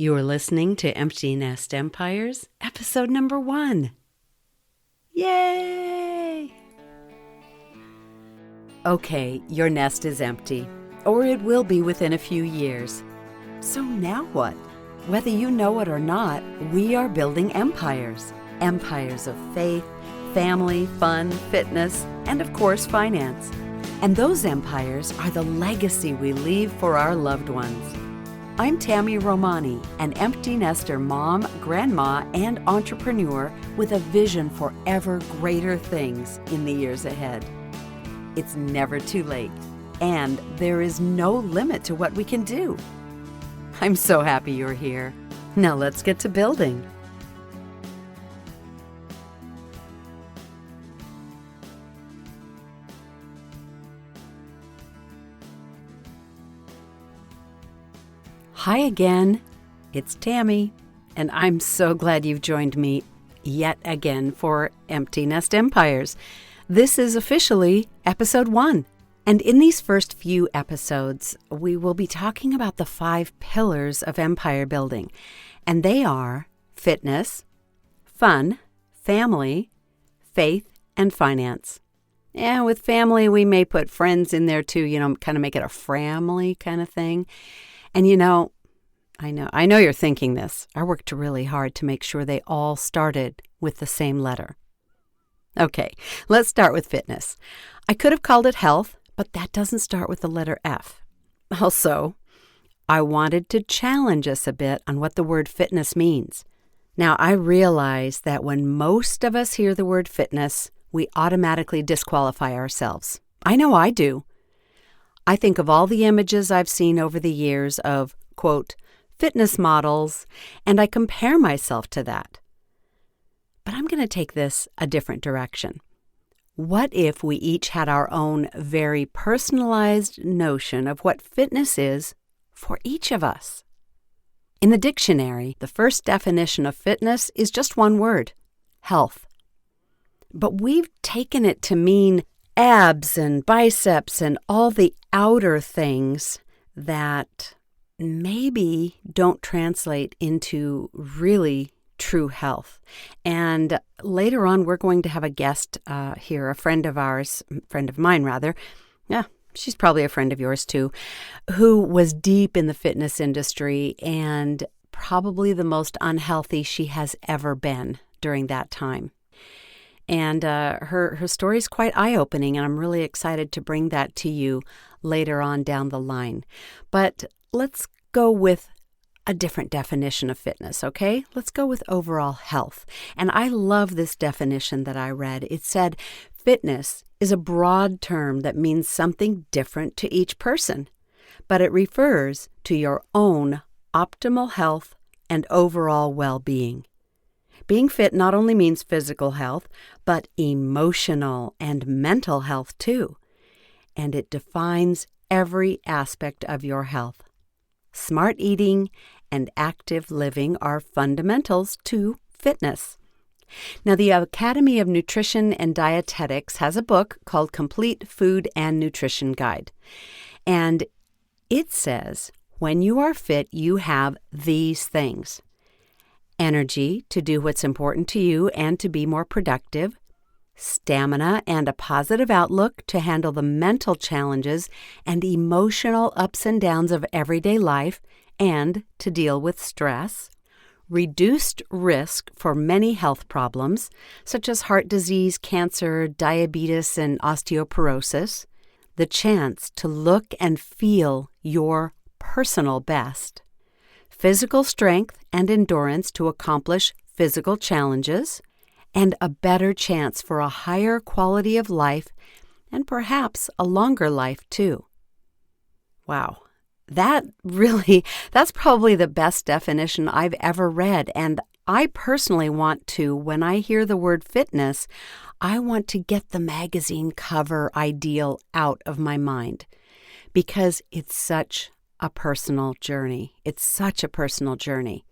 You're listening to Empty Nest Empires, episode number 1. Yay! Okay, your nest is empty, or it will be within a few years. So now what? Whether you know it or not, we are building empires. Empires of faith, family, fun, fitness, and of course, finance. And those empires are the legacy we leave for our loved ones. I'm Tammy Romani, an empty nester mom, grandma, and entrepreneur with a vision for ever greater things in the years ahead. It's never too late, and there is no limit to what we can do. I'm so happy you're here. Now let's get to building. Hi again, it's Tammy, and I'm so glad you've joined me yet again for Empty Nest Empires. This is officially episode 1, and in these first few episodes, we will be talking about the 5 pillars of empire building, and they are fitness, fun, family, faith, and finance. And with family, we may put friends in there too, kind of make it a framily kind of thing. And I know you're thinking this. I worked really hard to make sure they all started with the same letter. Okay, let's start with fitness. I could have called it health, but that doesn't start with the letter F. Also, I wanted to challenge us a bit on what the word fitness means. Now, I realize that when most of us hear the word fitness, we automatically disqualify ourselves. I know I do. I think of all the images I've seen over the years of, quote, fitness models, and I compare myself to that. But I'm going to take this a different direction. What if we each had our own very personalized notion of what fitness is for each of us? In the dictionary, the first definition of fitness is just one word: health. But we've taken it to mean abs and biceps and all the outer things that maybe don't translate into really true health. And later on, we're going to have a guest here, a friend of mine. Yeah, she's probably a friend of yours too, who was deep in the fitness industry and probably the most unhealthy she has ever been during that time. And her story is quite eye-opening, and I'm really excited to bring that to you later on down the line. But let's go with a different definition of fitness, okay? Let's go with overall health. And I love this definition that I read. It said, fitness is a broad term that means something different to each person, but it refers to your own optimal health and overall well-being. Being fit not only means physical health, but emotional and mental health too. And it defines every aspect of your health. Smart eating and active living are fundamentals to fitness. Now, the Academy of Nutrition and Dietetics has a book called Complete Food and Nutrition Guide. And it says, when you are fit, you have these things: energy to do what's important to you and to be more productive, stamina and a positive outlook to handle the mental challenges and emotional ups and downs of everyday life and to deal with stress, reduced risk for many health problems such as heart disease, cancer, diabetes, and osteoporosis, the chance to look and feel your personal best, physical strength and endurance to accomplish physical challenges, and a better chance for a higher quality of life and perhaps a longer life too. Wow, that's probably the best definition I've ever read. And I personally want to, when I hear the word fitness, I want to get the magazine cover ideal out of my mind because it's such a personal journey. It's such a personal journey.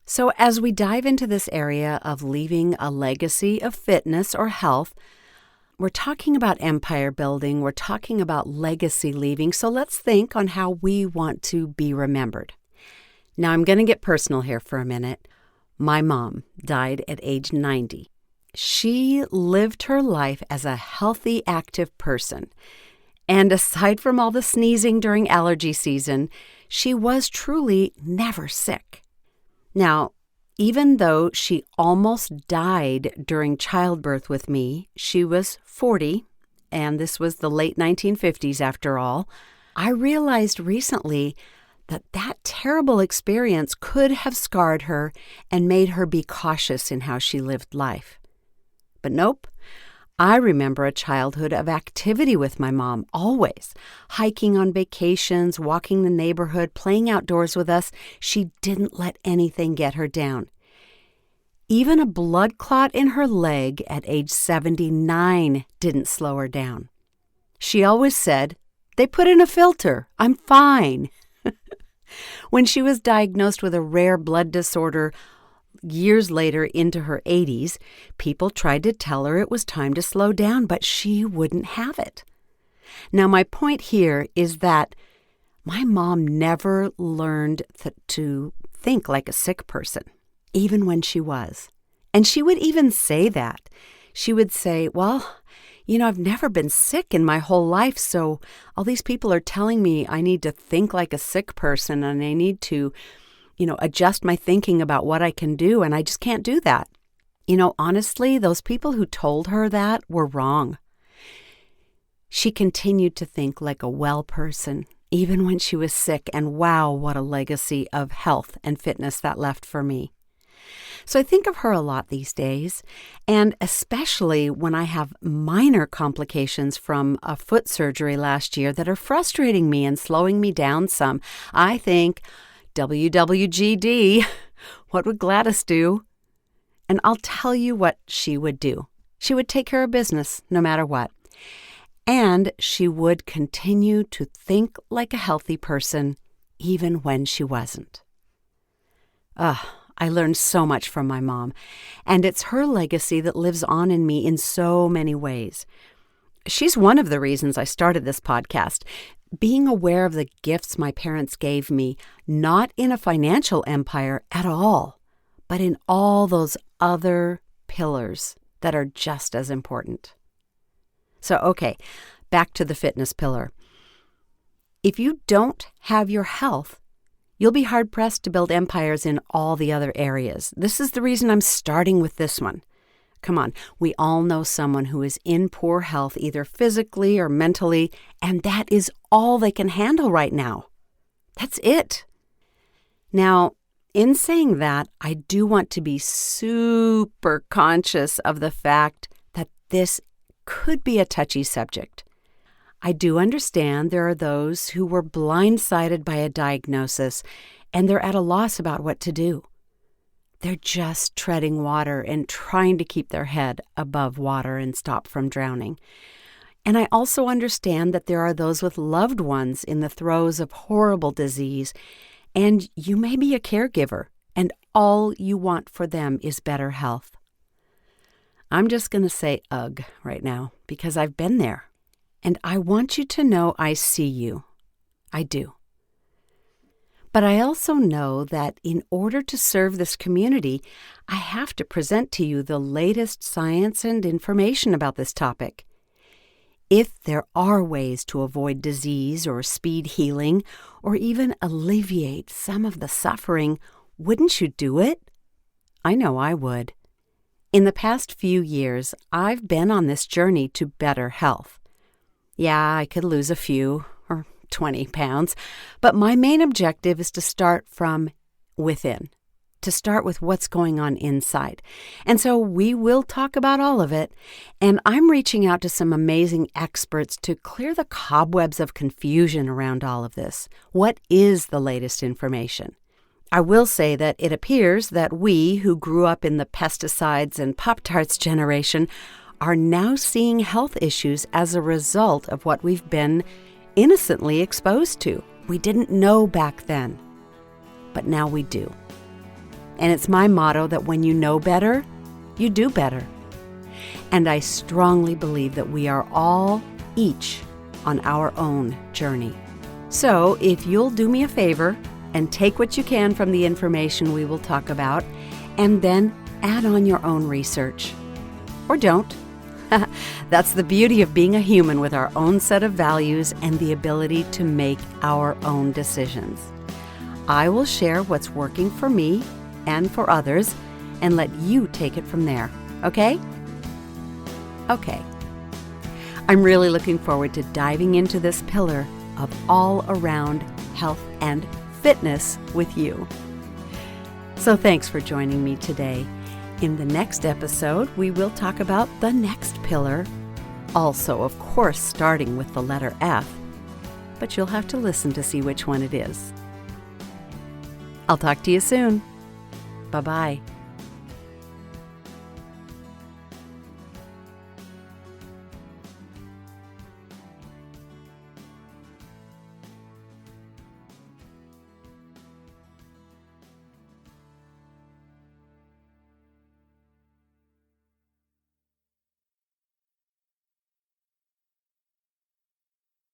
So as we dive into this area of leaving a legacy of fitness or health, we're talking about empire building, we're talking about legacy leaving, so let's think on how we want to be remembered. Now, I'm going to get personal here for a minute. My mom died at age 90. She lived her life as a healthy, active person. And aside from all the sneezing during allergy season, she was truly never sick. Now, even though she almost died during childbirth with me, she was 40, and this was the late 1950s after all, I realized recently that terrible experience could have scarred her and made her be cautious in how she lived life. But nope, I remember a childhood of activity with my mom, always. Hiking on vacations, walking the neighborhood, playing outdoors with us. She didn't let anything get her down. Even a blood clot in her leg at age 79 didn't slow her down. She always said, "They put in a filter. I'm fine." When she was diagnosed with a rare blood disorder years later into her 80s, people tried to tell her it was time to slow down, but she wouldn't have it. Now, my point here is that my mom never learned to think like a sick person, even when she was. And she would even say that. She would say, well, I've never been sick in my whole life, so all these people are telling me I need to think like a sick person and I need to, adjust my thinking about what I can do, and I just can't do that. Honestly, those people who told her that were wrong. She continued to think like a well person, even when she was sick, and wow, what a legacy of health and fitness that left for me. So I think of her a lot these days, and especially when I have minor complications from a foot surgery last year that are frustrating me and slowing me down some. I think, WWGD, what would Gladys do? And I'll tell you what she would do. She would take care of business no matter what. And she would continue to think like a healthy person even when she wasn't. I learned so much from my mom, and it's her legacy that lives on in me in so many ways. She's one of the reasons I started this podcast. Being aware of the gifts my parents gave me, not in a financial empire at all, but in all those other pillars that are just as important. So, okay, back to the fitness pillar. If you don't have your health, you'll be hard-pressed to build empires in all the other areas. This is the reason I'm starting with this one. Come on, we all know someone who is in poor health, either physically or mentally, and that is all they can handle right now. That's it. Now, in saying that, I do want to be super conscious of the fact that this could be a touchy subject. I do understand there are those who were blindsided by a diagnosis and they're at a loss about what to do. They're just treading water and trying to keep their head above water and stop from drowning. And I also understand that there are those with loved ones in the throes of horrible disease, and you may be a caregiver, and all you want for them is better health. I'm just going to say ugh right now because I've been there. And I want you to know I see you. I do. But I also know that in order to serve this community, I have to present to you the latest science and information about this topic. If there are ways to avoid disease or speed healing, or even alleviate some of the suffering, wouldn't you do it? I know I would. In the past few years, I've been on this journey to better health. Yeah, I could lose a few, or 20 pounds, but my main objective is to start from within, to start with what's going on inside. And so we will talk about all of it, and I'm reaching out to some amazing experts to clear the cobwebs of confusion around all of this. What is the latest information? I will say that it appears that we, who grew up in the pesticides and Pop-Tarts generation, are now seeing health issues as a result of what we've been innocently exposed to. We didn't know back then, but now we do. And it's my motto that when you know better, you do better. And I strongly believe that we are all each on our own journey. So if you'll do me a favor, and take what you can from the information we will talk about, and then add on your own research. Or don't. That's the beauty of being a human with our own set of values and the ability to make our own decisions. I will share what's working for me and for others and let you take it from there, okay? Okay. I'm really looking forward to diving into this pillar of all-around health and fitness with you. So thanks for joining me today. In the next episode, we will talk about the next pillar, also, of course, starting with the letter F, but you'll have to listen to see which one it is. I'll talk to you soon. Bye-bye.